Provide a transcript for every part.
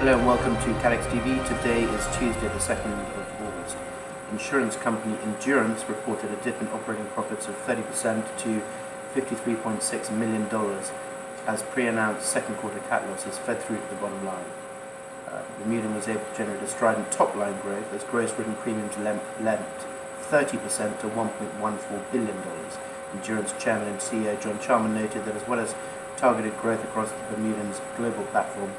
Hello and welcome to CATEX TV. Today is Tuesday the 2nd of August. Insurance company Endurance reported a dip in operating profits of 30% to $53.6 million as pre-announced second quarter cat losses fed through to the bottom line. Bermuda was able to generate a strident top-line growth as gross written premiums leapt 30% to $1.14 billion. Endurance chairman and CEO John Charman noted that as well as targeted growth across the Bermudan's global platform,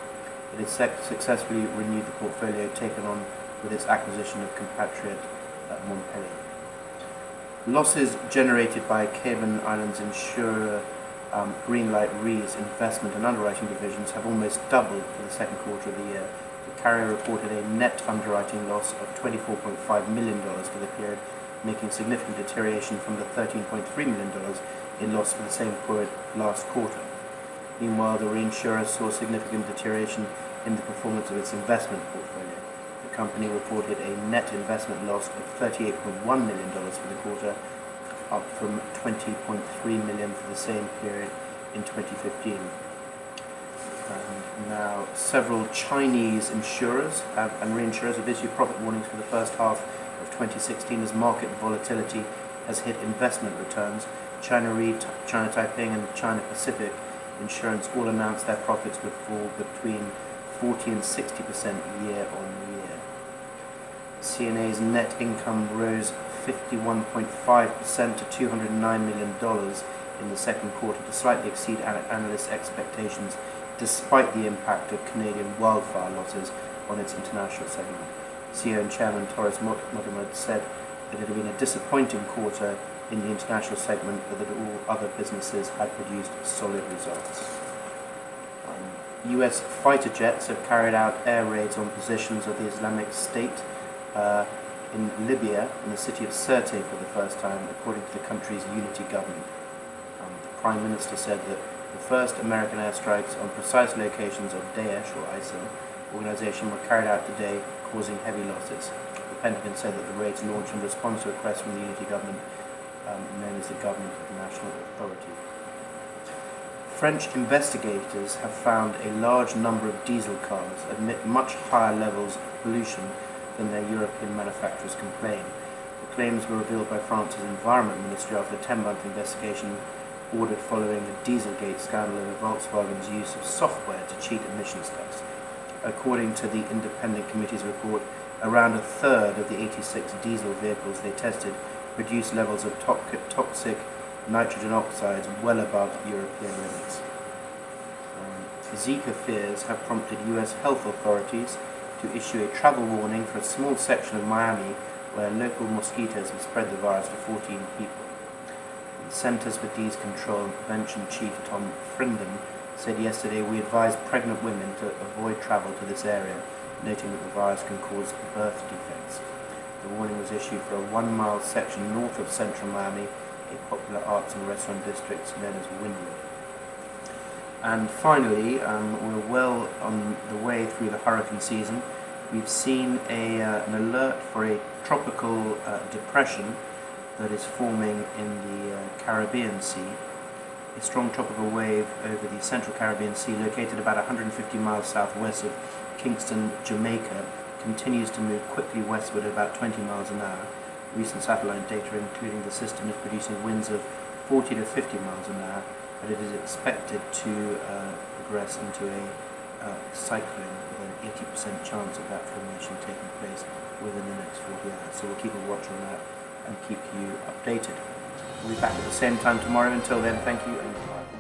it has successfully renewed the portfolio taken on with its acquisition of compatriot Montpellier. Losses generated by Cayman Islands insurer Greenlight Re's investment and underwriting divisions have almost doubled for the second quarter of the year. The carrier reported a net underwriting loss of $24.5 million for the period, making significant deterioration from the $13.3 million in loss for the same period last quarter. Meanwhile, the reinsurer saw significant deterioration in the performance of its investment portfolio. The company reported a net investment loss of $38.1 million for the quarter, up from $20.3 million for the same period in 2015. And now, several Chinese insurers and reinsurers have issued profit warnings for the first half of 2016 as market volatility has hit investment returns. China Re, China Taiping and China Pacific Insurance all announced their profits would fall between 40 and 60% year on year. CNA's net income rose 51.5% to $209 million in the second quarter to slightly exceed analysts' expectations despite the impact of Canadian wildfire losses on its international segment. CEO and Chairman Torres Mohamed said that it had been a disappointing quarter in the international segment, but that all other businesses had produced solid results. US fighter jets have carried out air raids on positions of the Islamic State in Libya in the city of Sirte for the first time, according to the country's unity government. The Prime Minister said that the first American airstrikes on precise locations of Daesh or ISIL organization were carried out today, causing heavy losses. The Pentagon said that the raids launched in response to a request from the unity government known as the Government of National Authority. French investigators have found a large number of diesel cars emit much higher levels of pollution than their European manufacturers can claim. The claims were revealed by France's Environment Ministry after a 10-month investigation ordered following a Dieselgate scandal over Volkswagen's use of software to cheat emissions tests. According to the independent committee's report, around a third of the 86 diesel vehicles they tested produced levels of toxic nitrogen oxides well above European limits. Zika fears have prompted US health authorities to issue a travel warning for a small section of Miami where local mosquitoes have spread the virus to 14 people. The Centers for Disease Control and Prevention Chief Tom Frinden said yesterday, "We advise pregnant women to avoid travel to this area, noting that the virus can cause birth defects." The warning was issued for a 1-mile section north of central Miami, a popular arts and restaurant district known as Wynwood. And finally, we're well on the way through the hurricane season. We've seen an alert for a tropical depression that is forming in the Caribbean Sea. A strong tropical wave over the central Caribbean Sea, located about 150 miles southwest of Kingston, Jamaica, continues to move quickly westward at about 20 miles an hour. Recent satellite data, including the system, is producing winds of 40 to 50 miles an hour, but it is expected to progress into a cyclone with an 80% chance of that formation taking place within the next 40 hours. So we'll keep a watch on that and keep you updated. We'll be back at the same time tomorrow. Until then, thank you and goodbye.